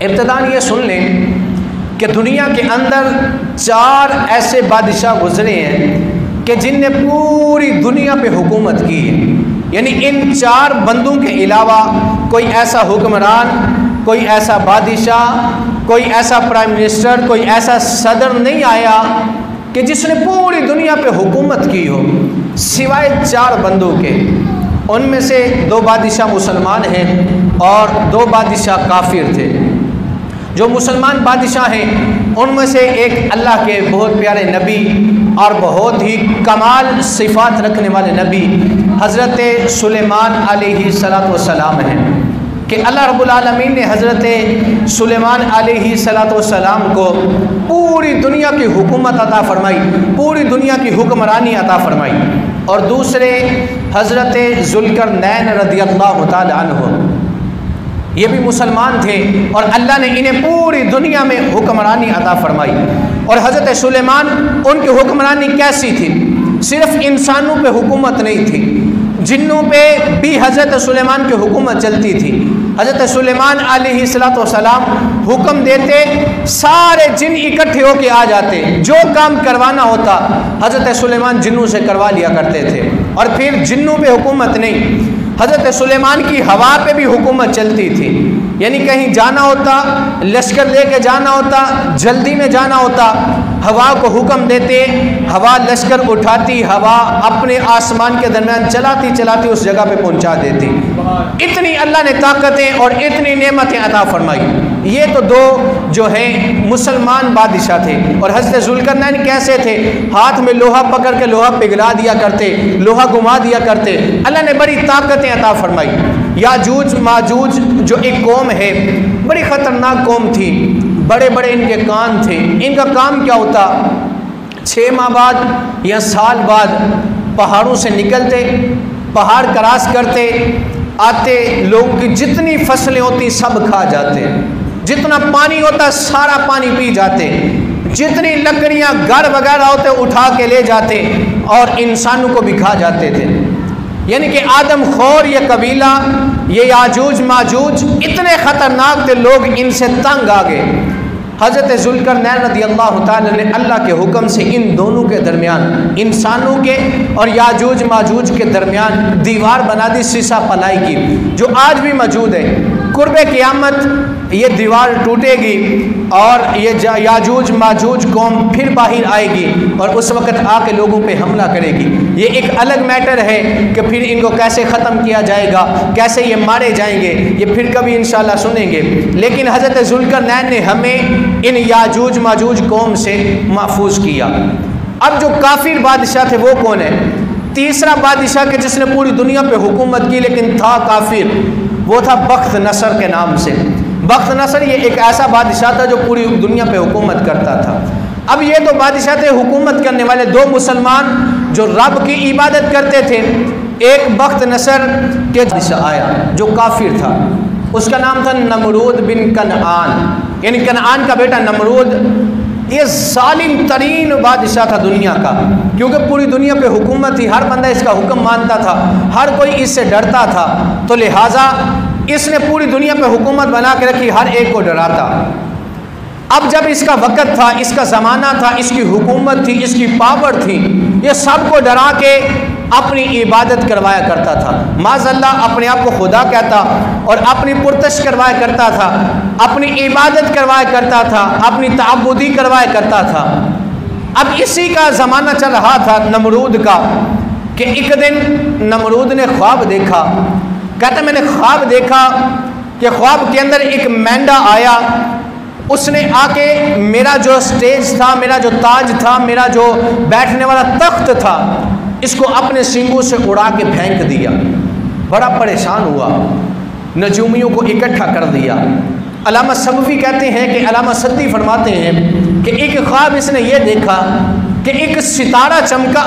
ابتداً یہ سن لیں کہ دنیا کے اندر 4 ایسے بادشاہ گزرے ہیں کہ جن نے پوری دنیا پہ حکومت کی ہے. یعنی ان 4 بندوں کے علاوہ کوئی ایسا حکمران، کوئی ایسا بادشاہ، کوئی ایسا پرائم منسٹر، کوئی ایسا صدر نہیں آیا کہ جس نے پوری دنیا پہ حکومت کی ہو سوائے 4 بندوں کے. ان میں سے 2 بادشاہ مسلمان ہیں اور 2 بادشاہ کافر تھے. جو مسلمان بادشاہ ہیں ان میں سے ایک اللہ کے بہت پیارے نبی اور بہت ہی کمال صفات رکھنے والے نبی حضرت سلیمان علیہ السلام ہیں کہ اللہ رب العالمین نے حضرت سلیمان علیہ السلام کو پوری دنیا کی حکومت عطا فرمائی، پوری دنیا کی حکمرانی عطا فرمائی. اور دوسرے حضرت ذوالقرنین رضی اللہ تعالی عنہ، یہ بھی مسلمان تھے اور اللہ نے انہیں پوری دنیا میں حکمرانی عطا فرمائی. اور حضرت سلیمان ان کی حکمرانی کیسی تھی؟ صرف انسانوں پہ حکومت نہیں تھی، جنوں پہ بھی حضرت سلیمان کی حکومت چلتی تھی. حضرت سلیمان علیہ السلام حکم دیتے، سارے جن اکٹھے ہو کے آ جاتے، جو کام کروانا ہوتا حضرت سلیمان جنوں سے کروا لیا کرتے تھے. اور پھر جنوں پہ حکومت نہیں، حضرت سلیمان کی ہوا پہ بھی حکومت چلتی تھی. یعنی کہیں جانا ہوتا، لشکر لے کے جانا ہوتا، جلدی میں جانا ہوتا، ہوا کو حکم دیتے، ہوا لشکر اٹھاتی، ہوا اپنے آسمان کے درمیان چلاتی چلاتی اس جگہ پہ پہنچا دیتی. اتنی اللہ نے طاقتیں اور اتنی نعمتیں عطا فرمائی. یہ تو 2 جو ہیں مسلمان بادشاہ تھے. اور حضرت ذوالقرنین کیسے تھے؟ ہاتھ میں لوہا پکڑ کے لوہا پگھلا دیا کرتے، لوہا گما دیا کرتے. اللہ نے بڑی طاقتیں عطا فرمائی. یاجوج ماجوج جو ایک قوم ہے، بڑی خطرناک قوم تھی، بڑے بڑے ان کے کان تھے. ان کا کام کیا ہوتا؟ 6 ماہ بعد یا سال بعد پہاڑوں سے نکلتے، پہاڑ کراس کرتے آتے، لوگوں کی جتنی فصلیں ہوتی سب کھا جاتے، جتنا پانی ہوتا سارا پانی پی جاتے، جتنی لکڑیاں گھر وغیرہ ہوتے اٹھا کے لے جاتے اور انسانوں کو بھی کھا جاتے تھے. یعنی کہ آدم خور یہ قبیلہ، یہ یاجوج ماجوج اتنے خطرناک تھے، لوگ ان سے تنگ آ گئے. حضرت ذوالقرنین رضی اللہ تعالی نے اللہ کے حکم سے ان دونوں کے درمیان، انسانوں کے اور یاجوج ماجوج کے درمیان دیوار بنا دی، سیسا پلائی کی، جو آج بھی موجود ہے. قرب قیامت یہ دیوار ٹوٹے گی اور یہ یاجوج ماجوج قوم پھر باہر آئے گی اور اس وقت آ کے لوگوں پہ حملہ کرے گی. یہ ایک الگ میٹر ہے کہ پھر ان کو کیسے ختم کیا جائے گا، کیسے یہ مارے جائیں گے، یہ پھر کبھی انشاءاللہ سنیں گے. لیکن حضرت ذوالقرنین نے ہمیں ان یاجوج ماجوج قوم سے محفوظ کیا. اب جو کافر بادشاہ تھے وہ کون ہے؟ تیسرا بادشاہ کہ جس نے پوری دنیا پہ حکومت کی لیکن تھا کافر، وہ تھا بخت نصر کے نام سے. بخت نصر یہ ایک ایسا بادشاہ تھا جو پوری دنیا پہ حکومت کرتا تھا. اب یہ تو بادشاہ تھے حکومت کرنے والے، 2 مسلمان جو رب کی عبادت کرتے تھے. ایک بخت نصر کے بادشاہ آیا جو کافر تھا، اس کا نام تھا نمرود بن کنعان، یعنی کنعان کا بیٹا نمرود. یہ ظالم ترین بادشاہ تھا دنیا کا، کیونکہ پوری دنیا پہ حکومت تھی، ہر بندہ اس کا حکم مانتا تھا، ہر کوئی اس سے ڈرتا تھا. تو لہٰذا اس نے پوری دنیا پہ حکومت بنا کے رکھی، ہر ایک کو ڈراتا. اب جب اس کا وقت تھا، اس کا زمانہ تھا، اس کی حکومت تھی، اس کی پاور تھی، یہ سب کو ڈرا کے اپنی عبادت کروایا کرتا تھا. معاذ اللہ اپنے آپ کو خدا کہتا اور اپنی پرتش کروایا کرتا تھا، اپنی عبادت کروایا کرتا تھا، اپنی تعبدی کروایا کرتا تھا. اب اسی کا زمانہ چل رہا تھا نمرود کا کہ ایک دن نمرود نے خواب دیکھا. کہتا میں نے خواب دیکھا کہ خواب کے اندر ایک مینڈا آیا، اس نے آ کے میرا جو سٹیج تھا، میرا جو تاج تھا، میرا جو بیٹھنے والا تخت تھا، اس کو اپنے سینگوں سے اڑا کے پھینک دیا. بڑا پریشان ہوا، نجومیوں کو اکٹھا کر دیا. علامہ سبوی کہتے ہیں کہ علامہ سدی فرماتے ہیں کہ ایک خواب اس نے یہ دیکھا کہ ایک ستارہ چمکا